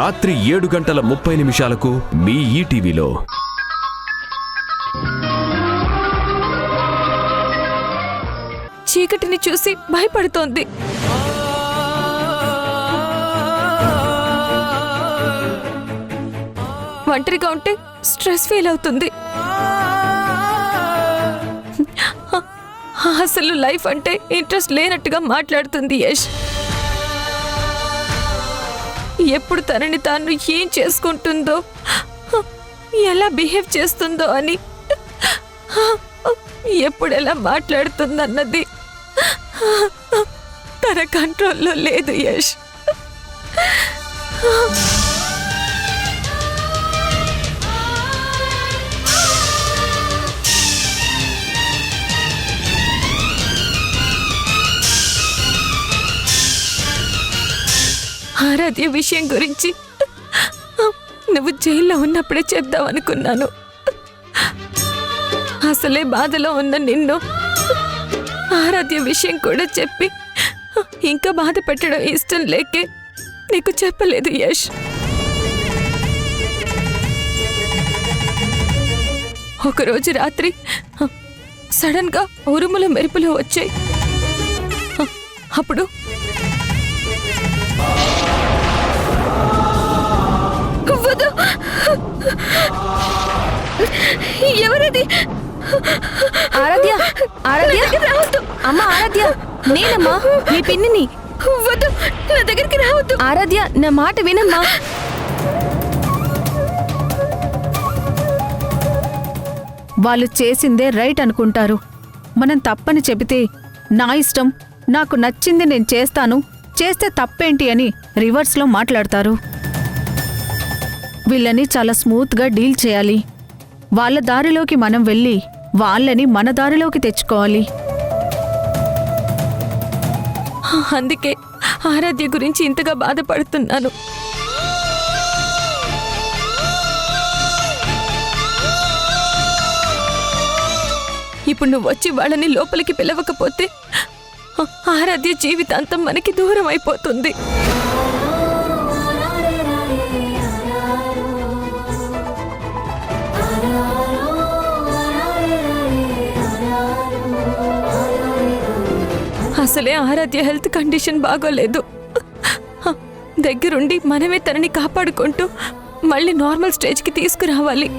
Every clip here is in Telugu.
రాత్రి 7:30 మీ ఈటీవీలో. చీకటిని చూసి భయపడుతోంది. ఒంటరిగా ఉంటే స్ట్రెస్ ఫీల్ అవుతుంది. అసలు లైఫ్ అంటే ఇంట్రెస్ట్ లేనట్టుగా మాట్లాడుతుంది యష్. ఎప్పుడు తనని తాను ఏం చేసుకుంటుందో, ఎలా బిహేవ్ చేస్తుందో అని, ఎప్పుడు ఎలా మాట్లాడుతుందన్నది తన కంట్రోల్లో లేదు యష్. ఆరాధ్య విషయం గురించి నువ్వు జైల్లో ఉన్నప్పుడే చెప్దామనుకున్నాను. అసలే బాధలో ఉన్న నిన్ను ఆరాధ్య విషయం కూడా చెప్పి ఇంకా బాధ పెట్టడం ఇష్టం లేకే నీకు చెప్పలేదు యష్. ఒకరోజు రాత్రి సడన్ గా ఉరుములు మెరుపులు వచ్చాయి. అప్పుడు ఎవరది? ఆరాధ్య, ఆరాధ్య, అమ్మ ఆరాధ్య, నేనమ్మా నీ పిన్నిని. వద్దు, నా దగ్గరికి రావద్దు. ఆరాధ్య, నా మాట వినమ్మా. వాళ్ళు చేసిందే రైట్ అనుకుంటారు. మనం తప్పని చెబితే నా ఇష్టం, నాకు నచ్చింది నేను చేస్తాను, చేస్తే తప్పేంటి అని రివర్స్లో మాట్లాడతారు. వీళ్ళని చాలా స్మూత్గా డీల్ చేయాలి. వాళ్ళ దారిలోకి మనం వెళ్ళి వాళ్ళని మన దారిలోకి తెచ్చుకోవాలి. అందుకే ఆరాధ్య గురించి ఇంతగా బాధపడుతున్నాను. ఇప్పుడు నువ్వు వచ్చి వాళ్ళని లోపలికి పిలవకపోతే ఆరాధ్య జీవితాంతం మనకి దూరం అయిపోతుంది. అసలే ఆరాధ్య హెల్త్ కండిషన్ బాగోలేదు. దగ్గరుండి మనమే తనని కాపాడుకుంటూ మళ్ళీ నార్మల్ స్టేజ్కి తీసుకురావాలి.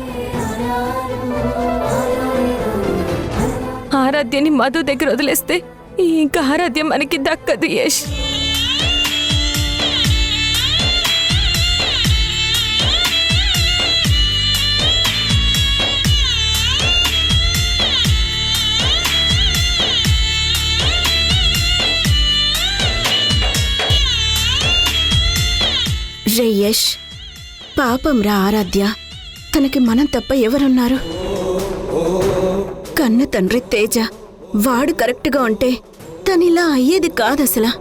ఆరాధ్యని మధు దగ్గర వదిలేస్తే ఇంకా ఆరాధ్య మనకి దక్కదు యష్. రే యష్, పాపం రా ఆరాధ్య. తనకి మనం తప్ప ఎవరున్నారు? కన్న తండ్రి తేజ, వాడు కరెక్ట్గా ఉంటే తనిలా అయ్యేది కాదసలా.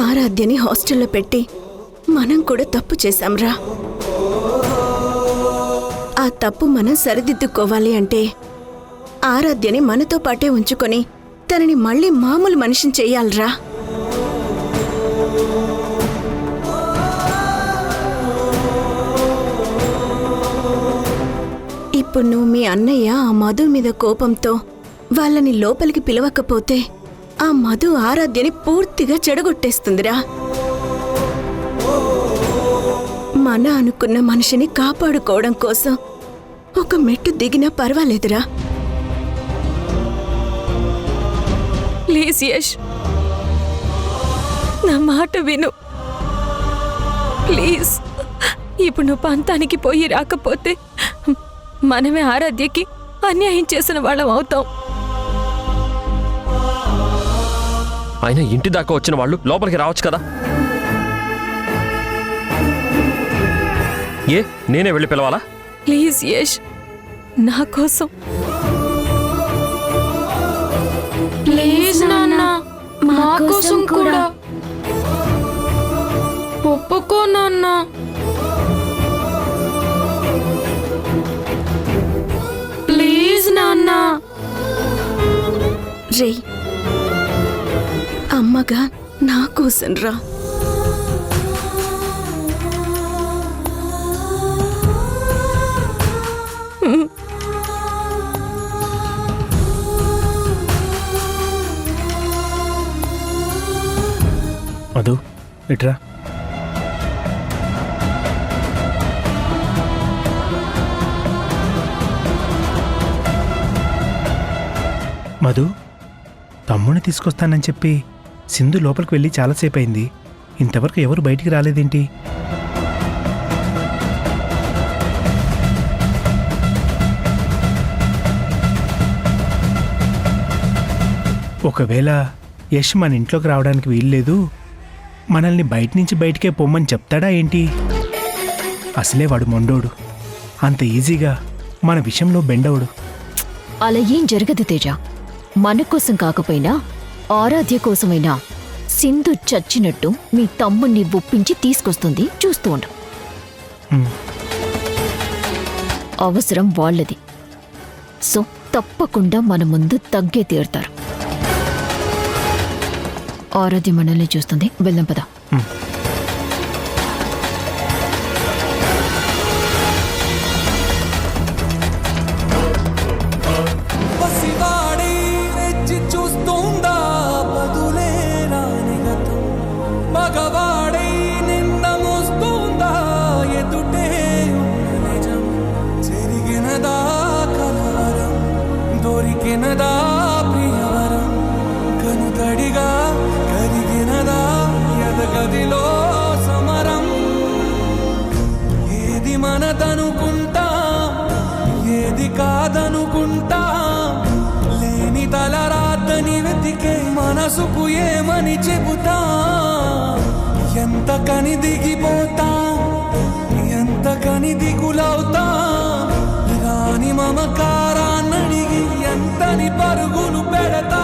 ఆరాధ్యని హాస్టల్లో పెట్టి మనం కూడా తప్పు చేశాంరా. ఆ తప్పు మనం సరిదిద్దుకోవాలి అంటే ఆరాధ్యని మనతో పాటే ఉంచుకొని తనని మళ్ళీ మామూలు మనిషిని చెయ్యాలరా. ఇప్పుడు నువ్వు మీ అన్నయ్య ఆ మధు మీద కోపంతో వాళ్ళని లోపలికి పిలవకపోతే ఆ మధు ఆరాధ్యని పూర్తిగా చెడగొట్టేస్తుందిరా. మన అనుకున్న మనిషిని కాపాడుకోవడం కోసం ఒక మెట్టు దిగినా పర్వాలేదురా. ప్లీజ్ యష్, నా మాట విను ప్లీజ్. ఇప్పుడు నువ్వు పంతానికి పోయి రాకపోతే మనమే ఆరాధ్యకి అన్యాయం చేసిన వాళ్ళం అవుతాం. ఆయన ఇంటి దాకా వచ్చిన వాళ్ళు లోపలికి రావచ్చు కదా. ఏ నేనే వెళ్ళి పిలవాలా? ప్లీజ్ యష్, నా కోసం. ప్లీజ్ నాన్న, మా కోసం కూడా ఒప్పుకో నాన్న. ప్లీజ్ నాన్న. రే, అమ్మగా నా కోసం రా. మధు ఇట్రా. మధు, తమ్ముడిని తీసుకొస్తానని చెప్పి సింధు లోపలికి వెళ్ళి చాలాసేపు అయింది. ఇంతవరకు ఎవరు బయటికి రాలేదేంటి? ఒకవేళ యష్ మన ఇంట్లోకి రావడానికి వీల్లేదు, మనల్ని బయట నుంచి బయటికే పొమ్మని చెప్తాడా ఏంటి? అసలే వాడు మొండోడు, అంత ఈజీగా మన విషయంలో బెండవడు. అలా ఏం జరగదు తేజ. మన కోసం కాకపోయినా ఆరాధ్య కోసమైనా సింధు చచ్చినట్టు మీ తమ్ముణ్ణి ఒప్పించి తీసుకొస్తుంది. చూస్తూ ఉండు. అవసరం వాళ్ళది. సో తప్పకుండా మన ముందు తగ్గే తీరుతారు. ఆరాధ్య మనల్ని చూస్తుంది. వెళ్దాం పద. గదిలో సమరం ఏది మనదనుకుంటా ఏది కాదనుకుంటా లేని తలరాతని వెతికే మనసుకు ఏమని చెబుతా ఎంత కని దిగిపోతా ఎంత కని దిగులవుతా రాని మమకారాన్నడిగి ఎంతని పరుగులు పెడతా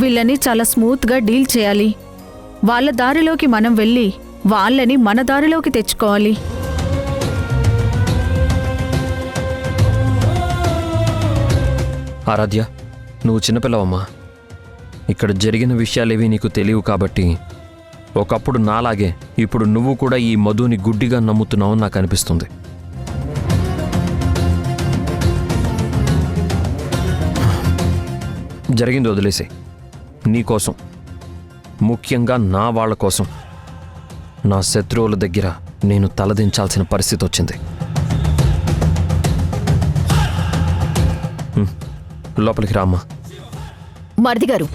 వీళ్ళని చాలా స్మూత్గా డీల్ చేయాలి. వాళ్ళ దారిలోకి మనం వెళ్ళి వాళ్ళని మన దారిలోకి తెచ్చుకోవాలి. ఆరాధ్య, నువ్వు చిన్నపిల్లవమ్మా. ఇక్కడ జరిగిన విషయాలేవి నీకు తెలియవు కాబట్టి ఒకప్పుడు నాలాగే ఇప్పుడు నువ్వు కూడా ఈ మధుని గుడ్డిగా నమ్ముతున్నావు నాకు అనిపిస్తుంది. జరిగింది వదిలేసే. నీకోసం, ముఖ్యంగా నా వాళ్ళ కోసం, నా శత్రువుల దగ్గర నేను తలదించాల్సిన పరిస్థితి వచ్చింది. లోపలికి రామ్మా. మరిది గారు,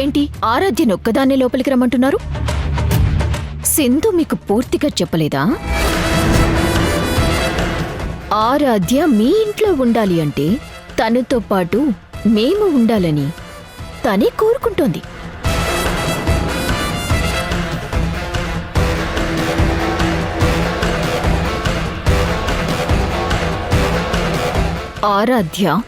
ఏంటి ఆరాధ్యను ఒక్కదాన్నే లోపలికి రమ్మంటున్నారు? సింధు మీకు పూర్తిగా చెప్పలేదా? ఆరాధ్య మీ ఇంట్లో ఉండాలి అంటే తనతో పాటు మేము ఉండాలని తనే కోరుకుంటోంది. ఆరాధ్య